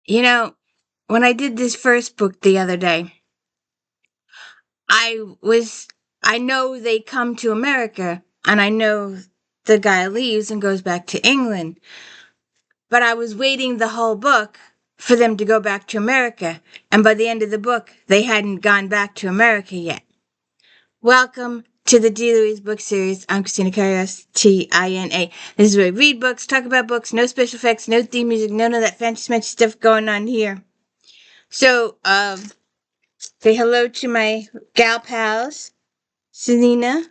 You know, when I did this first book the other day, I was, I know they come to America, and I know the guy leaves and goes back to England, but I was waiting the whole book for them to go back to America, and by the end of the book, they hadn't gone back to America yet. Welcome to the D. Louise book series. I'm Christina Carrios, Tina. This is where we read books, talk about books, no special effects, no theme music, none of that fancy stuff going on here. So, say hello to my gal pals, Selena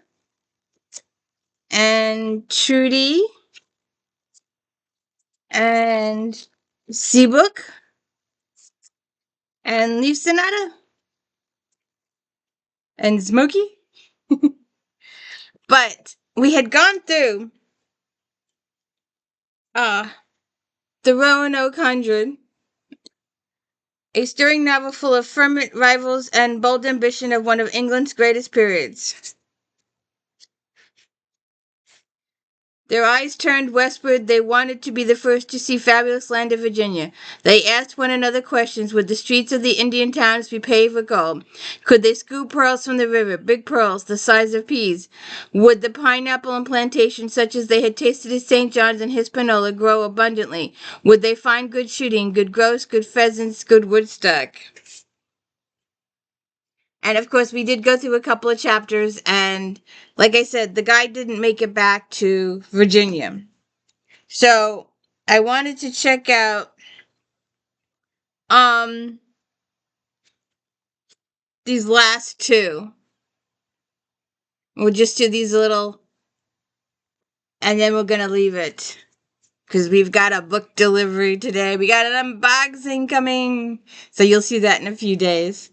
and Trudy and Seabook and Leaf Sonata and Smokey. But we had gone through uh the Roanoke 100, a stirring novel full of fervent rivals and bold ambition of one of England's greatest periods. Their eyes turned westward. They wanted to be the first to see fabulous land of Virginia. They asked one another questions. Would the streets of the Indian towns be paved with gold? Could they scoop pearls from the river, big pearls the size of peas? Would the pineapple and plantations such as they had tasted at St. John's and Hispaniola grow abundantly? Would they find good shooting, good grouse, good pheasants, good woodstock? And of course, we did go through a couple of chapters, and like I said, the guy didn't make it back to Virginia. So I wanted to check out um these last two. We'll just do these little, and then we're gonna leave it because we've got a book delivery today. We got an unboxing coming, so you'll see that in a few days.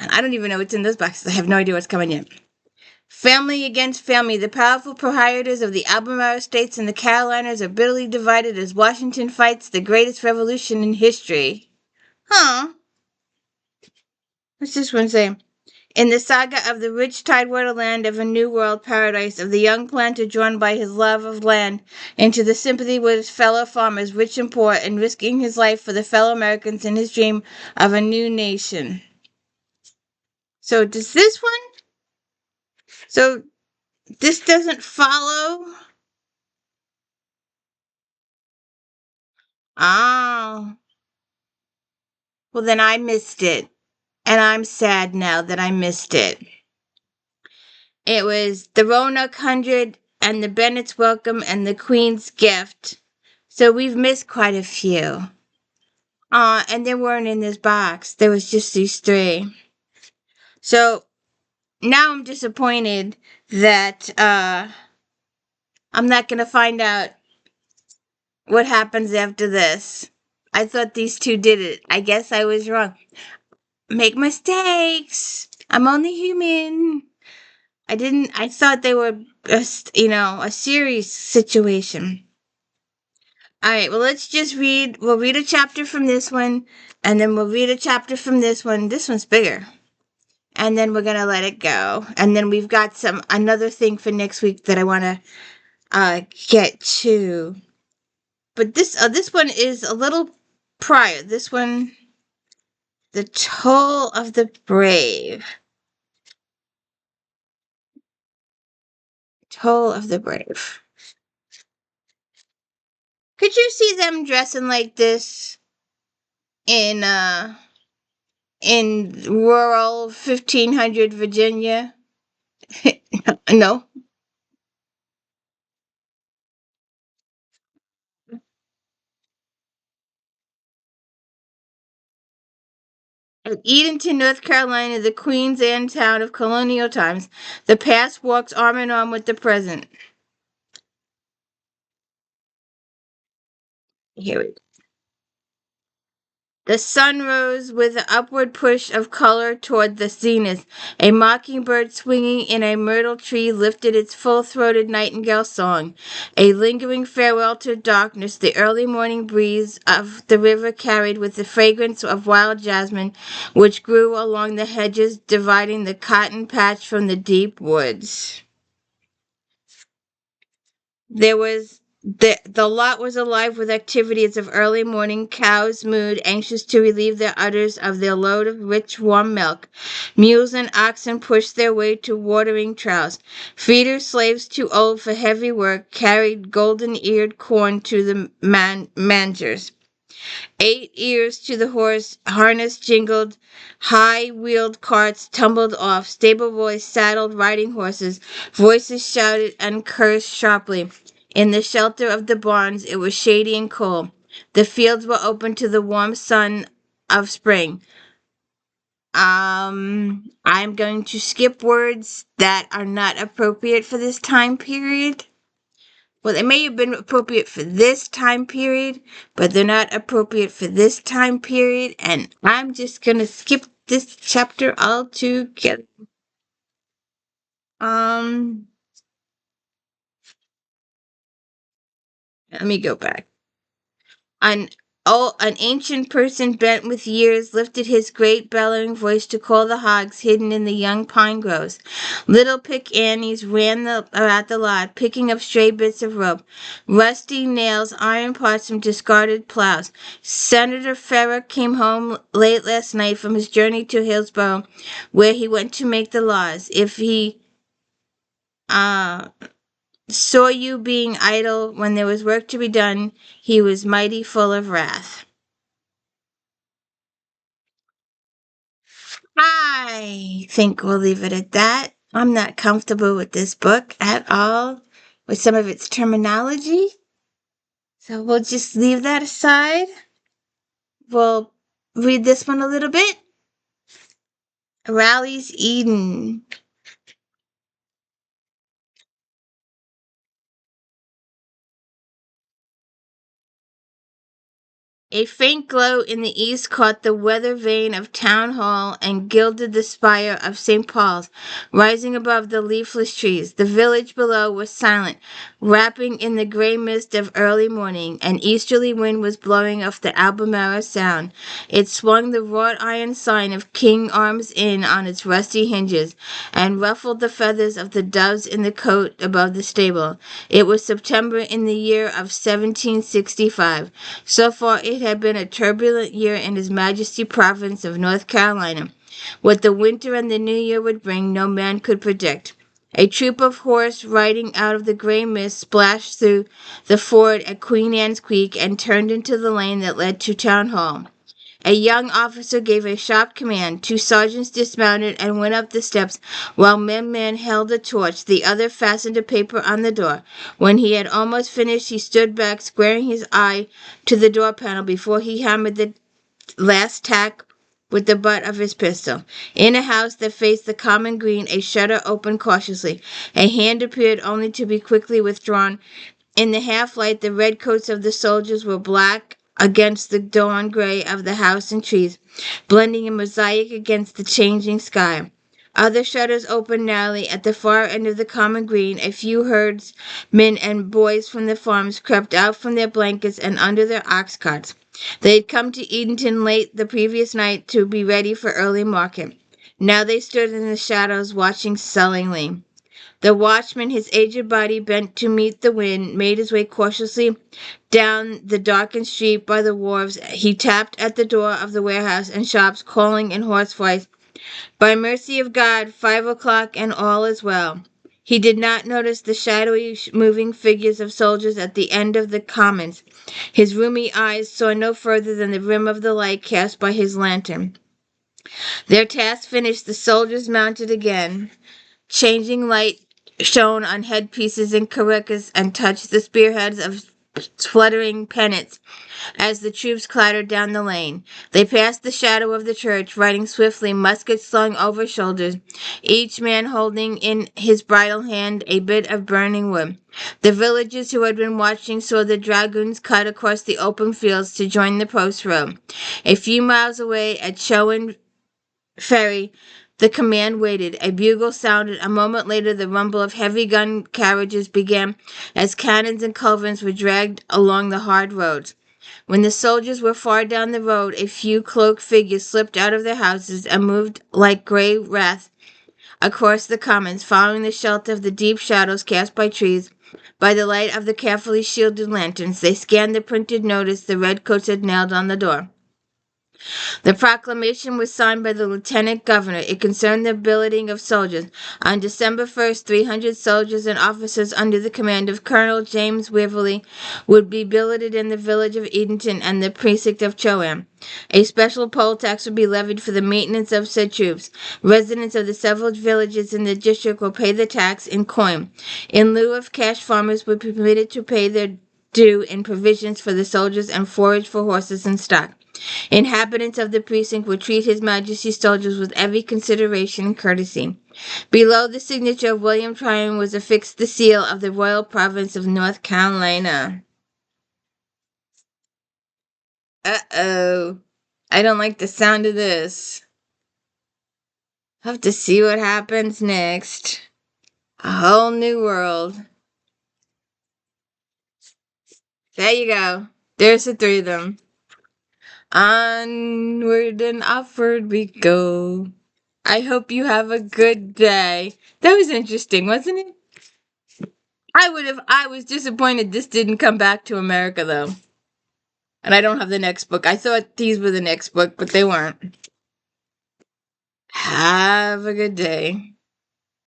And I don't even know what's in those boxes. I have no idea what's coming yet. Family against family. The powerful proprietors of the Albemarle States and the Carolinas are bitterly divided as Washington fights the greatest revolution in history. Huh. What's this one say? In the saga of the rich tidewater land of a new world paradise of the young planter drawn by his love of land into the sympathy with his fellow farmers, rich and poor, and risking his life for the fellow Americans in his dream of a new nation. So does this one? So this doesn't follow? Oh. Well, then I missed it. And I'm sad now that I missed it. It was the Roanoke 100 and the Bennett's Welcome and the Queen's Gift. So we've missed quite a few. And they weren't in this box. There was just these three. So now I'm disappointed that I'm not going to find out what happens after this. I thought these two did it. I guess I was wrong. Make mistakes. I'm only human. I thought they were, a serious situation. All right, well, let's just we'll read a chapter from this one, and then we'll read a chapter from this one. This one's bigger. And then we're going to let it go. And then we've got another thing for next week that I want to get to. But this one is a little prior. This one, The Toll of the Brave. Toll of the Brave. Could you see them dressing like this in rural 1500 Virginia? No. At Edenton, North Carolina, the Queen's Anne town of colonial times, the past walks arm in arm with the present. Here we go. The sun rose with an upward push of color toward the zenith. A mockingbird swinging in a myrtle tree lifted its full-throated nightingale song. A lingering farewell to darkness, the early morning breeze of the river carried with the fragrance of wild jasmine, which grew along the hedges dividing the cotton patch from the deep woods. There was The lot was alive with activities of early morning. Cows mooed, anxious to relieve their udders of their load of rich, warm milk. Mules and oxen pushed their way to watering troughs. Feeders, slaves too old for heavy work, carried golden-eared corn to the mangers. 8 ears to the horse, harness jingled, high-wheeled carts tumbled off, stable boys saddled riding horses, voices shouted and cursed sharply. In the shelter of the barns it was shady and cool. The fields were open to the warm sun of spring. I'm going to skip words that are not appropriate for this time period. Well, they may have been appropriate for this time period, but they're not appropriate for this time period, and I'm just gonna skip this chapter altogether. Um, Let me go back. An an ancient person bent with years lifted his great bellowing voice to call the hogs hidden in the young pine groves. Little pick Annies ran at the lot, picking up stray bits of rope, rusty nails, iron parts from discarded plows. Senator Farrar came home late last night from his journey to Hillsborough, where he went to make the laws. If he uh, saw you being idle when there was work to be done, he was mighty full of wrath. I think we'll leave it at that. I'm not comfortable with this book at all, with some of its terminology. So we'll just leave that aside. We'll read this one a little bit. Raleighs Eden. A faint glow in the east caught the weather vane of Town Hall and gilded the spire of St. Paul's, rising above the leafless trees. The village below was silent, wrapping in the gray mist of early morning. An easterly wind was blowing off the Albemarle Sound. It swung the wrought iron sign of King Arms Inn on its rusty hinges, and ruffled the feathers of the doves in the cote above the stable. It was September in the year of 1765. So far it had been a turbulent year in His Majesty province of North Carolina. What the winter and the new year would bring, no man could predict. A troop of horse riding out of the gray mist splashed through the ford at Queen Anne's Creek and turned into the lane that led to Town Hall. A young officer gave a sharp command. Two sergeants dismounted and went up the steps, while one man held a torch. The other fastened a paper on the door. When he had almost finished, he stood back, squaring his eye to the door panel before he hammered the last tack with the butt of his pistol. In a house that faced the common green, a shutter opened cautiously. A hand appeared only to be quickly withdrawn. In the half-light, the red coats of the soldiers were black against the dawn gray of the house and trees, blending in mosaic against the changing sky. Other shutters opened narrowly at the far end of the common green. A few herdsmen and boys from the farms crept out from their blankets and under their ox carts. They had come to Edenton late the previous night to be ready for early market. Now they stood in the shadows, watching sullenly. The watchman, his aged body bent to meet the wind, made his way cautiously down the darkened street by the wharves. He tapped at the door of the warehouse and shops, calling in hoarse voice, "By mercy of God, 5 o'clock, and all is well." He did not notice the shadowy moving figures of soldiers at the end of the commons. His rheumy eyes saw no further than the rim of the light cast by his lantern. Their task finished, the soldiers mounted again. Changing light shone on headpieces and caracas and touched the spearheads of fluttering pennants as the troops clattered down the lane. They passed the shadow of the church, riding swiftly, muskets slung over shoulders, each man holding in his bridle hand a bit of burning wood. The villagers who had been watching saw the dragoons cut across the open fields to join the post road. A few miles away at Chowan Ferry, the command waited. A bugle sounded. A moment later, the rumble of heavy gun carriages began as cannons and culverins were dragged along the hard roads. When the soldiers were far down the road, a few cloaked figures slipped out of their houses and moved like gray wraiths across the commons, following the shelter of the deep shadows cast by trees. By the light of the carefully shielded lanterns, they scanned the printed notice the redcoats had nailed on the door. The proclamation was signed by the lieutenant governor. It concerned the billeting of soldiers. On December 1st, 300 soldiers and officers under the command of Colonel James Waverley would be billeted in the village of Edenton and the precinct of Choam. A special poll tax would be levied for the maintenance of said troops. Residents of the several villages in the district will pay the tax in coin. In lieu of cash, farmers would be permitted to pay their due in provisions for the soldiers and forage for horses and stock. Inhabitants of the precinct would treat His Majesty's soldiers with every consideration and courtesy. Below the signature of William Tryon was affixed the seal of the Royal Province of North Carolina. Uh-oh. I don't like the sound of this. Have to see what happens next. A whole new world. There you go. There's the three of them. Onward and upward we go. I hope you have a good day. That was interesting, wasn't it? I was disappointed this didn't come back to America though. And I don't have the next book. I thought these were the next book, but they weren't. Have a good day.